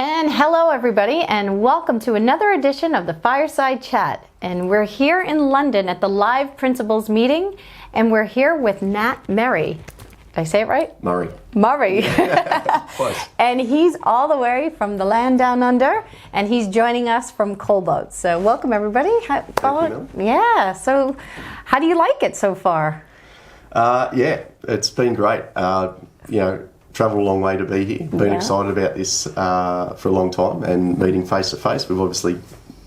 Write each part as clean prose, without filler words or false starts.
And hello everybody, and welcome to another edition of the Fireside Chat. And we're here in London at the Live Principals meeting, and we're here with Nat Murray. Did I say it right? Murray. Close. And he's all the way from the land down under, and he's joining us from Cobul. So welcome everybody. Thank you, Mel. Yeah, so how do you like it so far? Yeah, it's been great. Travelled a long way to be here. Been excited about this for a long time, and meeting face to face. We've obviously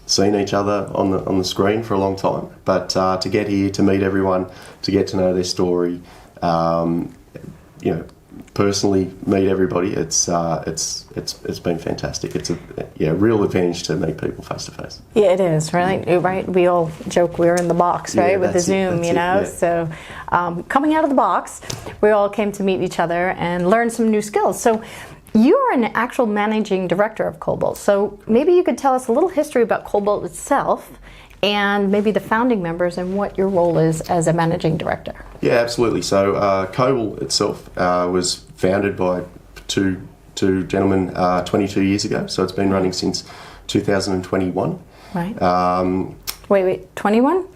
seen each other on the screen for a long time, but to get here, to meet everyone, to get to know their story, personally meet everybody. It's been fantastic. It's a real advantage to meet people face to face. Yeah, it is, right? Right. We all joke we're in the box, right, with the Zoom, So coming out of the box, we all came to meet each other and learn some new skills. So you're an actual managing director of Cobul. So maybe you could tell us a little history about Cobul itself, and maybe the founding members and what your role is as a managing director. Yeah, absolutely. So Cobul itself was founded by two gentlemen 22 years ago. So it's been running since 2021. Right. Wait, 21?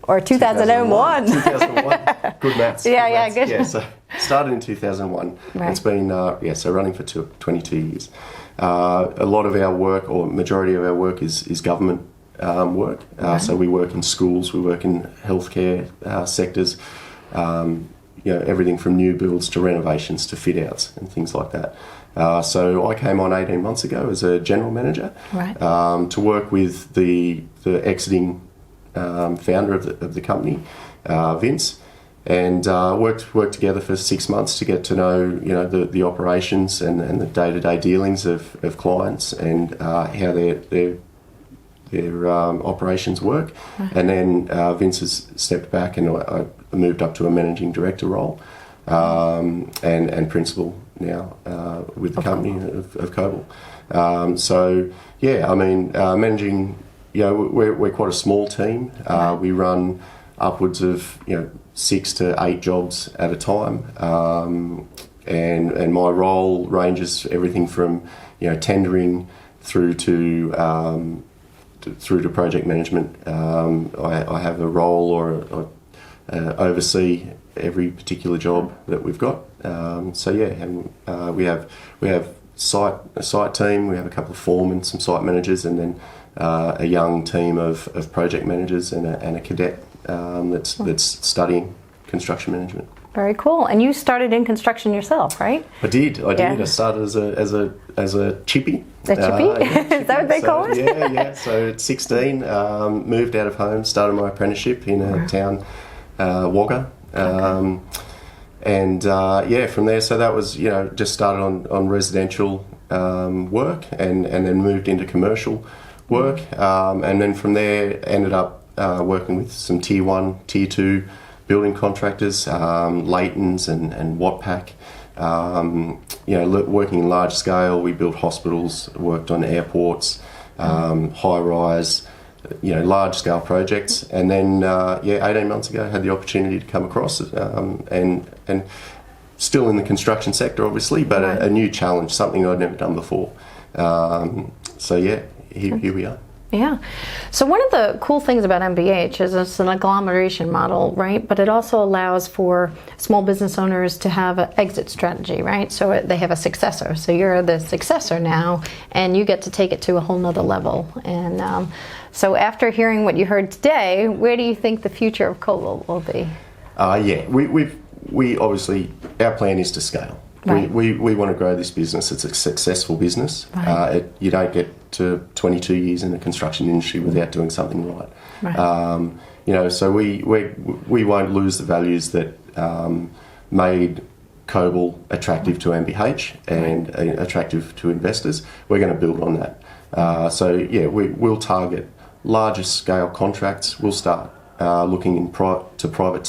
Or 2001? 2001. Good maths. Yeah, good. Yeah, so started in 2001. Right. It's been, running for 22 years. A lot of our work, or majority of our work, is government work. So we work in schools, we work in healthcare sectors, everything from new builds to renovations to fit outs and things like that. So I came on 18 months ago as a general manager, to work with the exiting founder of the company, Vince, and worked together for 6 months to get to know the operations and the day-to-day dealings of clients and how their operations work. And then Vince has stepped back, and I moved up to a managing director role, and principal now with the company of Cobul. Managing, we're quite a small team. We run upwards of 6 to 8 jobs at a time, and my role ranges everything from tendering through to project management. I have a role or oversee every particular job that we've got. We have a site team. We have a couple of foremen, some site managers, and then a young team of project managers and a cadet that's studying construction management. Very cool. And you started in construction yourself, right? I did. I started as a chippy. A chippy? Is that what they call it? Yeah. So at 16, moved out of home, started my apprenticeship in a town, Wagga. From there, so that was, just started on residential work and then moved into commercial work. And then from there, ended up working with some Tier 1, Tier 2 building contractors, Layton's and Wattpac. Working in large scale, we built hospitals, worked on airports, high-rise, large-scale projects. And then, 18 months ago, had the opportunity to come across and still in the construction sector, obviously, but a new challenge, something I'd never done before. Here we are. Yeah. So one of the cool things about MBH is it's an agglomeration model, right? But it also allows for small business owners to have an exit strategy, right? So they have a successor. So you're the successor now, and you get to take it to a whole nother level. And so after hearing what you heard today, where do you think the future of Cobul will be? We obviously, our plan is to scale. Right. We want to grow this business. It's a successful business. Right. You don't get to 22 years in the construction industry without doing something right. So we won't lose the values that made Cobul attractive to MBH and attractive to investors. We're going to build on that. We'll target larger scale contracts. We'll start looking to private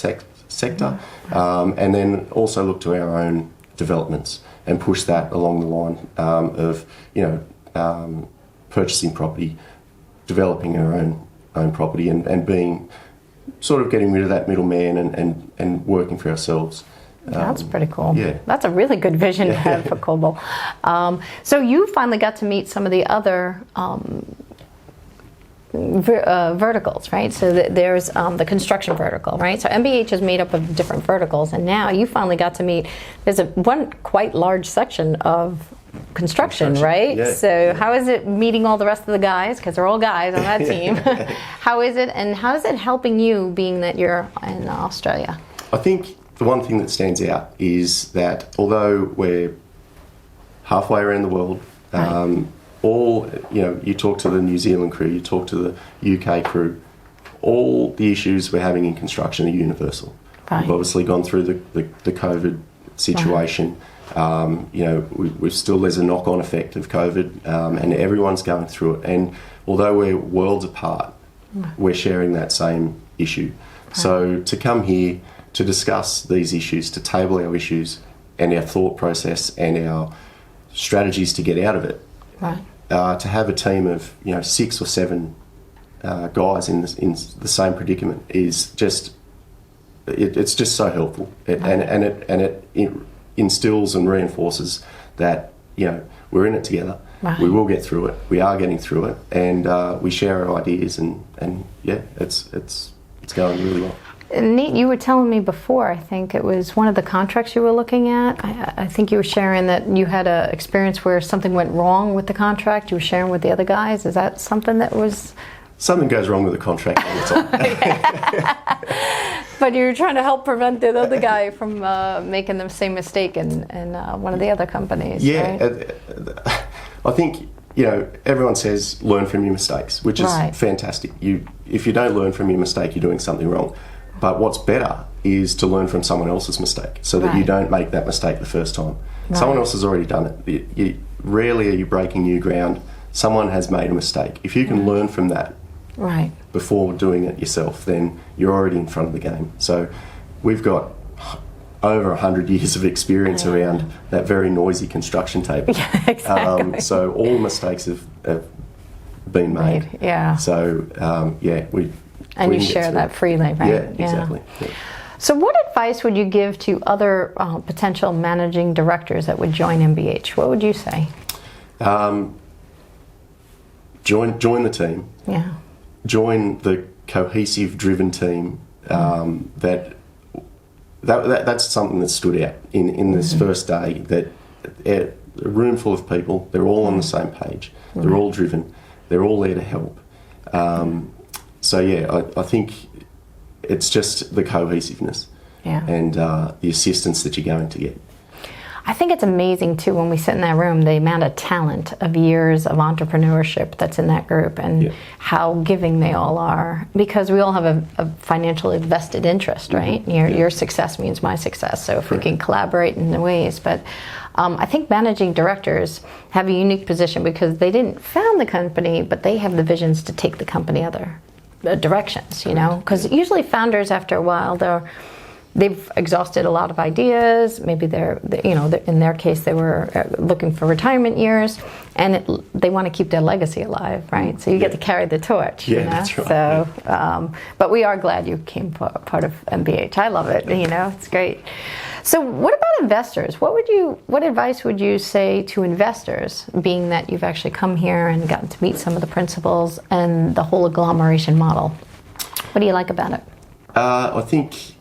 sector, and then also look to our own developments and push that along the line of purchasing property, developing our own property, and being sort of getting rid of that middleman and working for ourselves That's pretty cool. Yeah. That's a really good vision to have for Cobul. So you finally got to meet some of the other verticals, right? So there's the construction vertical, right? So MBH is made up of different verticals, and now you finally got to meet, there's one quite large section of construction, right? Yeah. So how is it meeting all the rest of the guys, because they're all guys on that team? How is it, and how is it helping you, being that you're in Australia? I think the one thing that stands out is that although we're halfway around the world, you talk to the New Zealand crew, you talk to the UK crew, all the issues we're having in construction are universal. Right. We've obviously gone through the COVID situation. We've still, there's a knock-on effect of COVID, and everyone's going through it. And although we're worlds apart, we're sharing that same issue. Right. So to come here to discuss these issues, to table our issues and our thought process and our strategies to get out of it, right. To have a team of 6 or 7 guys in the same predicament is just it's just so helpful, and it instills and reinforces that we're in it together. Right. We will get through it. We are getting through it, and we share our ideas, and it's going really well. Nate, you were telling me before, I think it was one of the contracts you were looking at. I think you were sharing that you had an experience where something went wrong with the contract. You were sharing with the other guys. Is that something that was... Something goes wrong with the contract all the time. But you were trying to help prevent the other guy from making the same mistake in one of the other companies. Yeah, right? I think everyone says learn from your mistakes, which is fantastic. If you don't learn from your mistake, you're doing something wrong. But what's better is to learn from someone else's mistake, so that you don't make that mistake the first time. Right. Someone else has already done it. Rarely are you breaking new ground. Someone has made a mistake. If you can learn from that before doing it yourself, then you're already in front of the game. So we've got over 100 years of experience around that very noisy construction table. Yeah, exactly. So all mistakes have been made. Yeah. So and you share that freely, right? Yeah, exactly. Yeah. So what advice would you give to other potential managing directors that would join MBH? What would you say? Join the team. Yeah. Join the cohesive, driven team. That's something that stood out in this first day. That a room full of people, they're all on the same page. They're all driven. They're all there to help. I think it's just the cohesiveness and the assistance that you're going to get. I think it's amazing too when we sit in that room, the amount of talent of years of entrepreneurship that's in that group, and how giving they all are, because we all have a financially vested interest, right? Your success means my success, so if we can collaborate in the ways. But I think managing directors have a unique position because they didn't found the company, but they have the visions to take the company other directions, because usually founders, after a while, they've exhausted a lot of ideas. Maybe they're in their case, they were looking for retirement years, and they want to keep their legacy alive, right? So you get to carry the torch. Yeah, that's right. So, but we are glad you became part of MBH. I love it. It's great. So, what about investors? What advice would you say to investors, being that you've actually come here and gotten to meet some of the principals and the whole agglomeration model? What do you like about it? I think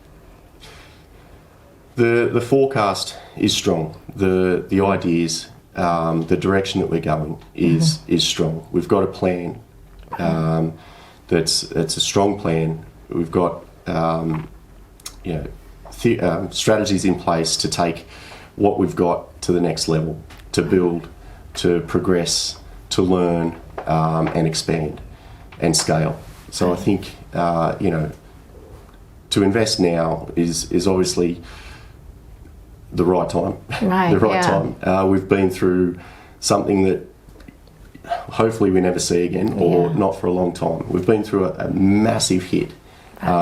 the forecast is strong. The ideas, the direction that we're going is strong. We've got a plan. That's a strong plan. We've got strategies in place to take what we've got to the next level, to build, to progress, to learn, and expand and scale. So I think to invest now is obviously the right time. Time. We've been through something that hopefully we never see again, or not for a long time. We've been through a massive hit.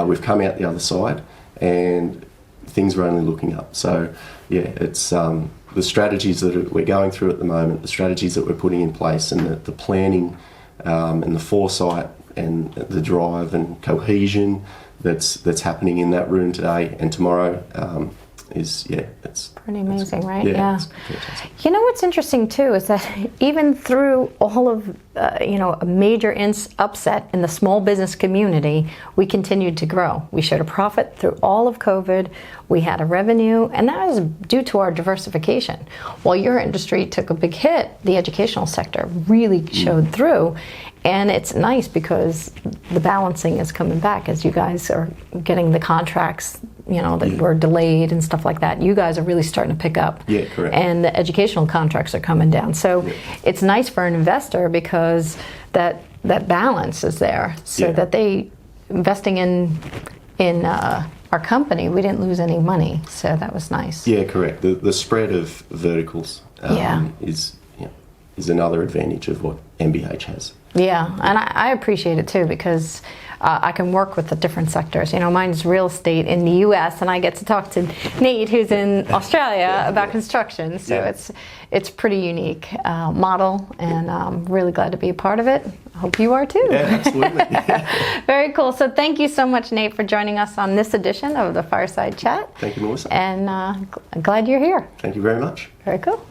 We've come out the other side, and things are only looking up. So it's the strategies that we're going through at the moment, the strategies that we're putting in place, and the planning and the foresight and the drive and cohesion that's happening in that room today and tomorrow. it's pretty amazing, right? Yeah. It's fantastic. You know what's interesting too is that even through all of a major upset in the small business community, we continued to grow. We showed a profit through all of COVID. We had a revenue, and that was due to our diversification. While your industry took a big hit, the educational sector really showed through. And it's nice because the balancing is coming back as you guys are getting the contracts, that were delayed and stuff like that. You guys are really starting to pick up. Yeah, correct. And the educational contracts are coming down. So it's nice for an investor because that balance is there, so that they investing in our company, we didn't lose any money. So that was nice. Yeah, correct. The spread of verticals is another advantage of what MBH has. Yeah, and I appreciate it too because I can work with the different sectors. Mine's real estate in the U.S. and I get to talk to Nate, who's in Australia, about construction. So it's pretty unique model, and I'm really glad to be a part of it. I hope you are too. Yeah, absolutely. Very cool. So thank you so much, Nate, for joining us on this edition of the Fireside Chat. Thank you, Melissa. And I'm glad you're here. Thank you very much. Very cool.